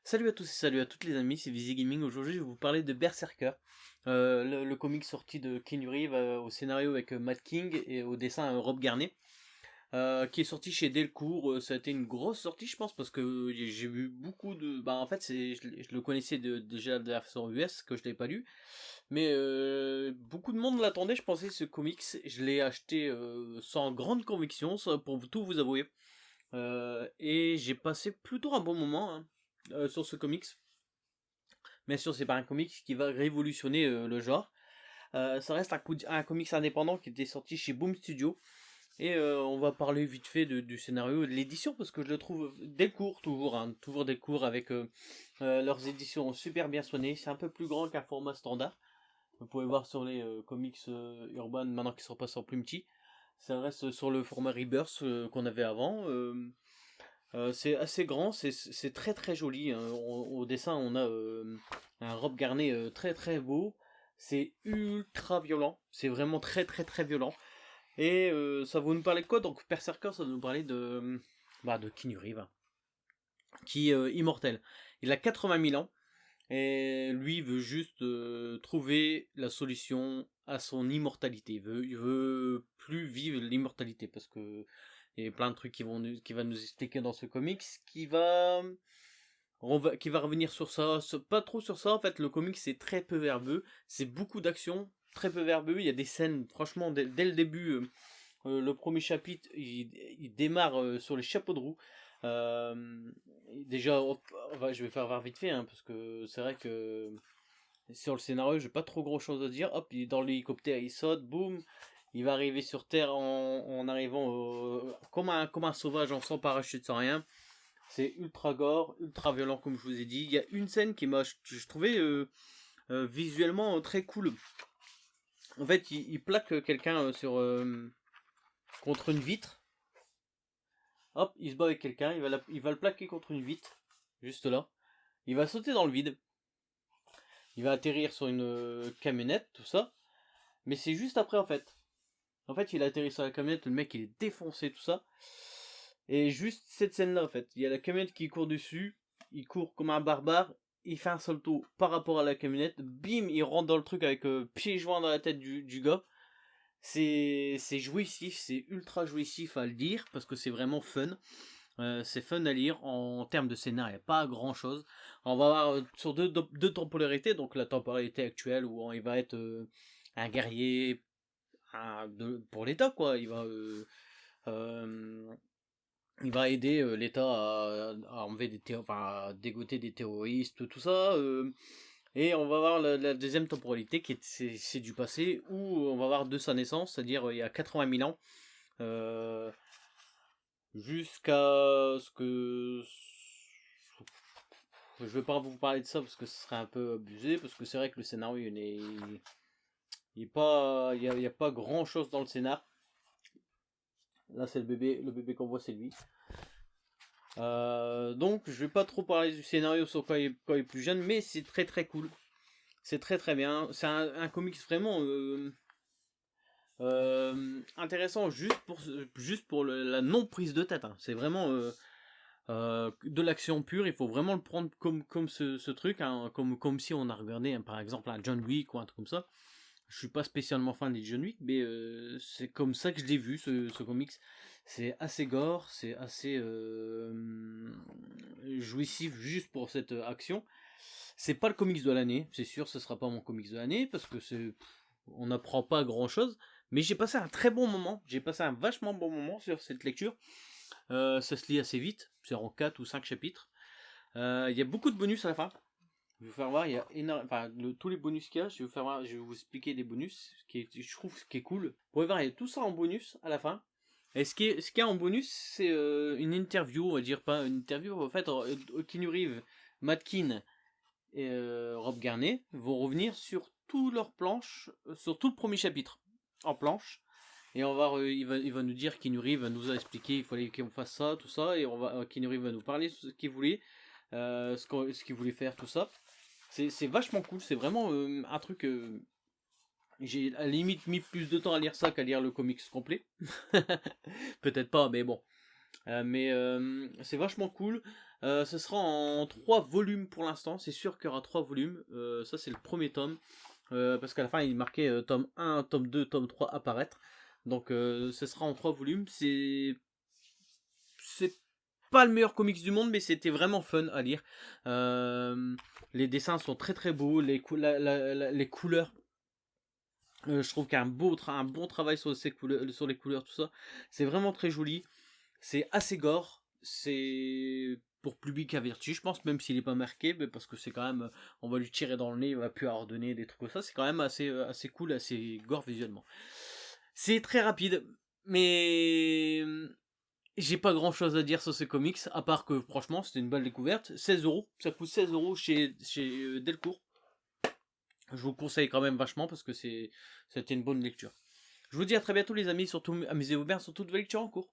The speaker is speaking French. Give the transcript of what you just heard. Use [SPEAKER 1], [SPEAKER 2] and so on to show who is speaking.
[SPEAKER 1] Salut à tous et salut à toutes les amis, c'est Visi Gaming. Aujourd'hui, je vais vous parler de Berserker, le comic sorti de Keanu Reeves au scénario avec Matt King et au dessin Rob Garnet, qui est sorti chez Delcourt. Ça a été une grosse sortie, je pense, parce que j'ai vu beaucoup de. Bah, en fait, je le connaissais déjà de la version US que je l'ai pas lu, mais beaucoup de monde l'attendait. Je pensais ce comics, je l'ai acheté sans grande conviction, ça, pour tout vous avouer. Et j'ai passé plutôt un bon moment hein, sur ce comics. Bien sûr, c'est pas un comics qui va révolutionner le genre. Ça reste un comics indépendant qui était sorti chez Boom Studio. Et on va parler vite fait du scénario et de l'édition parce que je le trouve Delcourt toujours, hein, toujours Delcourt avec leurs éditions super bien soignées. C'est un peu plus grand qu'un format standard. Vous pouvez voir sur les comics urbains maintenant qu'ils sont passés en plus petits. Ça reste sur le format Rebirth qu'on avait avant. C'est assez grand, c'est très très joli, hein. Au dessin, on a un Rob Garnet très très beau. C'est ultra violent. C'est vraiment très très très violent. Et ça va nous parler de quoi? Donc Berserker, ça va nous parler de Keanu Reeves, hein, qui est immortel. Il a 80 000 ans. Et lui veut juste trouver la solution à son immortalité. Il veut plus vivre l'immortalité parce que il y a plein de trucs qui va nous expliquer dans ce comics qui va revenir sur ça, pas trop sur ça. En fait, le comics c'est très peu verbeux, c'est beaucoup d'action, très peu verbeux. Il y a des scènes, franchement, dès le début, le premier chapitre, il démarre sur les chapeaux de roue. Euh, Déjà, hop, je vais faire voir vite fait, hein, parce que c'est vrai que sur le scénario, j'ai pas trop grand chose à dire. Hop, il est dans l'hélicoptère, il saute, boum, il va arriver sur Terre en arrivant comme un sauvage, en sans parachute, sans rien. C'est ultra gore, ultra violent, comme je vous ai dit. Il y a une scène que je trouvais visuellement très cool. En fait, il plaque quelqu'un contre une vitre. Hop, il se bat avec quelqu'un, il va le plaquer contre une vitre, juste là. Il va sauter dans le vide. Il va atterrir sur une camionnette, tout ça. Mais c'est juste après, en fait. En fait, il atterrit sur la camionnette, le mec il est défoncé, tout ça. Et juste cette scène-là, en fait. Il y a la camionnette qui court dessus. Il court comme un barbare. Il fait un salto par rapport à la camionnette. Bim, il rentre dans le truc avec pied joint dans la tête du gars. C'est jouissif, c'est ultra jouissif à le dire parce que c'est vraiment fun. C'est fun à lire. En termes de scénar, il n'y a pas grand chose. On va avoir sur deux temporalités, donc la temporalité actuelle où il va être un guerrier pour l'État, quoi. Euh, il va aider l'État à enlever enfin, à dégoter des terroristes, tout ça. Et on va voir la deuxième temporalité c'est du passé où on va voir de sa naissance, c'est-à-dire il y a 80 000 ans. Euh, Jusqu'à ce que je vais pas vous parler de ça parce que ce serait un peu abusé parce que c'est vrai que le scénario il est pas il y a pas grand chose dans le scénar. Là c'est le bébé qu'on voit c'est lui. Donc je vais pas trop parler du scénario sur quand il est plus jeune, mais c'est très très cool. C'est très très bien. C'est un comics vraiment intéressant juste pour la non prise de tête, hein. C'est vraiment de l'action pure. Il faut vraiment le prendre comme ce truc, hein, comme si on a regardé hein, par exemple un John Wick ou un truc comme ça. Je suis pas spécialement fan des John Wick, mais c'est comme ça que je l'ai vu ce comics. C'est assez gore, c'est assez jouissif juste pour cette action. C'est pas le comics de l'année, c'est sûr, ce sera pas mon comics de l'année parce que on n'apprend pas grand chose. Mais j'ai passé un très bon moment, j'ai passé un vachement bon moment sur cette lecture. Ça se lit assez vite, c'est en 4 ou 5 chapitres. Il y a beaucoup de bonus à la fin. Je vais vous faire voir, il y a tous les bonus qu'il y a, je vais vous faire voir, je vais vous expliquer des bonus, je trouve ce qui est cool. Vous pouvez voir, il y a tout ça en bonus à la fin. Et ce qu'il y a en bonus, c'est une interview, on va dire pas une interview, en fait, Keanu Reeves, Matt Keane et Rob Garnet vont revenir sur tout leur planche, sur tout le premier chapitre, en planche. Et il va nous dire, Keanu Reeves va nous expliquer, il fallait qu'on fasse ça, tout ça, et Keanu Reeves va nous parler de ce qu'il voulait, ce qu'il voulait faire, tout ça. C'est vachement cool, c'est vraiment un truc. J'ai à la limite mis plus de temps à lire ça qu'à lire le comics complet. Peut-être pas, mais bon. Mais c'est vachement cool. Ce sera en 3 volumes pour l'instant, c'est sûr qu'il y aura 3 volumes. Ça c'est le premier tome. Parce qu'à la fin il marquait tome 1, tome 2, tome 3 apparaître. Donc ce sera en 3 volumes. C'est pas le meilleur comics du monde, mais c'était vraiment fun à lire. Les dessins sont très très beaux, les couleurs. Je trouve qu'il y a un bon travail sur les couleurs, tout ça. C'est vraiment très joli. C'est assez gore. C'est pour public averti, je pense, même s'il n'est pas marqué, mais parce que c'est quand même, on va lui tirer dans le nez, il va plus ordonner des trucs comme ça. C'est quand même assez cool, assez gore visuellement. C'est très rapide, mais j'ai pas grand chose à dire sur ces comics, à part que franchement c'était une belle découverte. 16€, ça coûte 16€ chez Delcourt. Je vous conseille quand même vachement parce que c'était une bonne lecture. Je vous dis à très bientôt les amis, surtout amusez-vous bien sur toute vos lectures en cours.